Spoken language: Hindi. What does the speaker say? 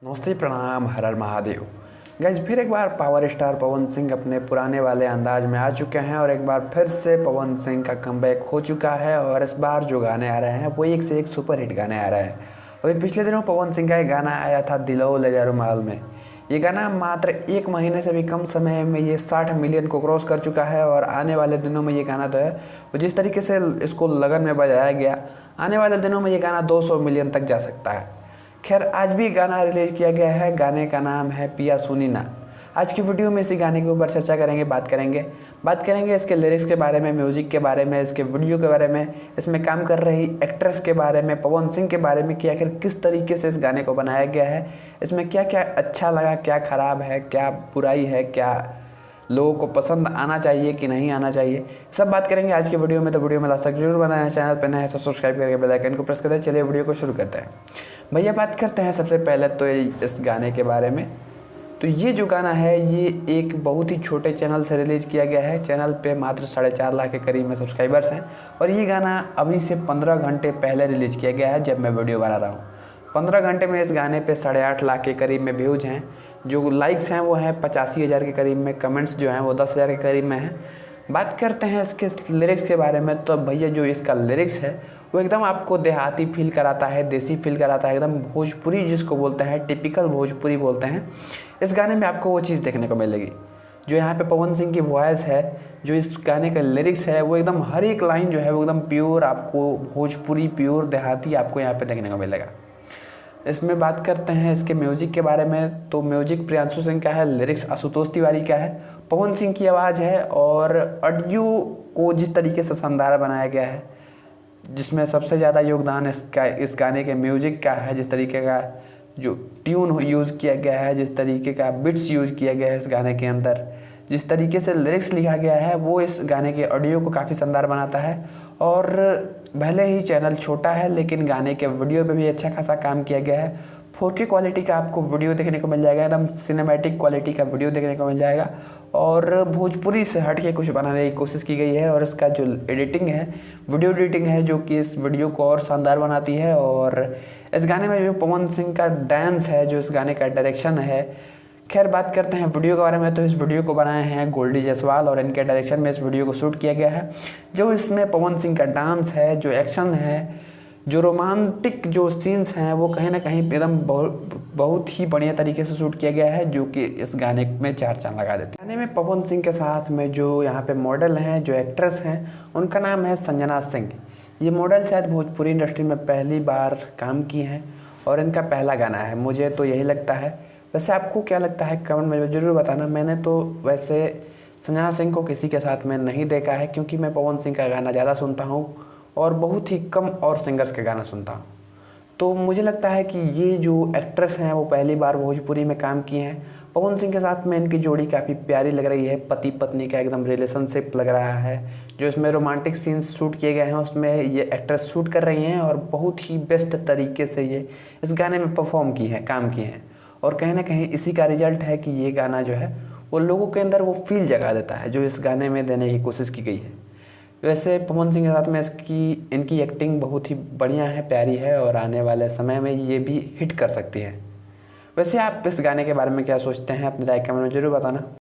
नमस्ते, प्रणाम, हर हर महादेव। गाइस, फिर एक बार पावर स्टार पवन सिंह अपने पुराने वाले अंदाज में आ चुके हैं और एक बार फिर से पवन सिंह का कमबैक हो चुका है। और इस बार जो गाने आ रहे हैं वो एक से एक सुपर हिट गाने आ रहे हैं। अभी पिछले दिनों पवन सिंह का एक गाना आया था दिलो ले जा रुमाल में। ये गाना मात्र 1 महीने से भी कम समय में ये 60 मिलियन को क्रॉस कर चुका है। और आने वाले दिनों में ये गाना जो है वो जिस तरीके से इसको लगन में बजाया गया, आने वाले दिनों में ये गाना 200 मिलियन तक जा सकता है। खैर, आज भी गाना रिलीज किया गया है। गाने का नाम है पिया सुनी ना। आज की वीडियो में इसी गाने के ऊपर चर्चा करेंगे, बात करेंगे इसके लिरिक्स के बारे में, म्यूजिक के बारे में, इसके वीडियो के बारे में, इसमें काम कर रही एक्ट्रेस के बारे में, पवन सिंह के बारे में कि आखिर किस तरीके से इस गाने को बनाया गया है, इसमें क्या क्या अच्छा लगा, क्या ख़राब है, क्या बुराई है, क्या लोगों को पसंद आना चाहिए कि नहीं आना चाहिए, सब बात करेंगे आज की वीडियो में। तो वीडियो में लास्ट तक जरूर बनाना, चैनल पर नए हैं तो सब्सक्राइब करके बेल आइकन को प्रेस करते हैं। चलिए वीडियो को शुरू करते हैं। भैया, बात करते हैं सबसे पहले तो इस गाने के बारे में। तो ये जो गाना है ये एक बहुत ही छोटे चैनल से रिलीज़ किया गया है। चैनल पे मात्र 4.5 लाख के करीब में सब्सक्राइबर्स हैं। और ये गाना अभी से 15 घंटे पहले रिलीज़ किया गया है जब मैं वीडियो बना रहा हूँ। 15 घंटे में इस गाने पे 8.5 लाख के करीब में व्यूज़ हैं। जो लाइक्स हैं वो हैं 85,000 के करीब में, कमेंट्स जो हैं वो 10,000 के करीब में हैं। बात करते हैं इसके लिरिक्स के बारे में। तो भैया, जो इसका लिरिक्स है वो एकदम आपको देहाती फील कराता है, देसी फील कराता है, एकदम भोजपुरी जिसको बोलते हैं, टिपिकल भोजपुरी बोलते हैं। इस गाने में आपको वो चीज़ देखने को मिलेगी जो यहाँ पे पवन सिंह की वॉइस है, जो इस गाने का लिरिक्स है, वो एकदम हर एक लाइन जो है वो एकदम प्योर, आपको भोजपुरी प्योर देहाती आपको यहाँ पे देखने को मिलेगा। इसमें बात करते हैं इसके म्यूज़िक के बारे में। तो म्यूज़िक प्रियांशु सिंह का है, लिरिक्स आशुतोष तिवारी का है, पवन सिंह की आवाज़ है। और ऑडियो को जिस तरीके से शानदार बनाया गया है, जिसमें सबसे ज़्यादा योगदान इस गाने के म्यूज़िक का है। जिस तरीके का जो ट्यून यूज़ किया गया है, जिस तरीके का बिट्स यूज़ किया गया है इस गाने के अंदर, जिस तरीके से लिरिक्स लिखा गया है, वो इस गाने के ऑडियो को काफ़ी शानदार बनाता है। और भले ही चैनल छोटा है लेकिन गाने के वीडियो पे भी अच्छा खासा काम किया गया है। 4K क्वालिटी का आपको वीडियो देखने को मिल जाएगा, एकदम सिनेमैटिक क्वालिटी का वीडियो देखने को मिल जाएगा। और भोजपुरी से हट के कुछ बनाने की कोशिश की गई है। और इसका जो एडिटिंग है, वीडियो एडिटिंग है, जो कि इस वीडियो को और शानदार बनाती है। और इस गाने में जो पवन सिंह का डांस है, जो इस गाने का डायरेक्शन है। खैर, बात करते हैं वीडियो के बारे में। तो इस वीडियो को बनाए हैं गोल्डी जायसवाल और इनके डायरेक्शन में इस वीडियो को शूट किया गया है। जो इसमें पवन सिंह का डांस है, जो एक्शन है, जो रोमांटिक जो सीन्स हैं, वो कहीं ना कहीं एकदम बहुत ही बढ़िया तरीके से शूट किया गया है, जो कि इस गाने में 4 चांद लगा देते हैं। गाने में पवन सिंह के साथ में जो यहाँ पे मॉडल हैं, जो एक्ट्रेस हैं, उनका नाम है संजना सिंह। ये मॉडल शायद भोजपुरी इंडस्ट्री में पहली बार काम की हैं और इनका पहला गाना है, मुझे तो यही लगता है। वैसे आपको क्या लगता है कमेंट में ज़रूर बताना। मैंने तो वैसे संजना सिंह को किसी के साथ में नहीं देखा है, क्योंकि मैं पवन सिंह का गाना ज़्यादा सुनता हूँ और बहुत ही कम और सिंगर्स के गाना सुनता हूँ। तो मुझे लगता है कि ये जो एक्ट्रेस हैं वो पहली बार भोजपुरी में काम की हैं। पवन सिंह के साथ में इनकी जोड़ी काफ़ी प्यारी लग रही है, पति पत्नी का एकदम रिलेशनशिप लग रहा है। जो इसमें रोमांटिक सीन्स शूट किए गए हैं उसमें ये एक्ट्रेस शूट कर रही हैं और बहुत ही बेस्ट तरीके से ये इस गाने में परफॉर्म की हैं, काम किए हैं। और कहीं ना कहीं इसी का रिजल्ट है कि ये गाना जो है वो लोगों के अंदर वो फील जगा देता है जो इस गाने में देने की कोशिश की गई है। वैसे पवन सिंह के साथ में इनकी एक्टिंग बहुत ही बढ़िया है, प्यारी है और आने वाले समय में ये भी हिट कर सकती है। वैसे आप इस गाने के बारे में क्या सोचते हैं, अपने राय कमेंट में जरूर बताना।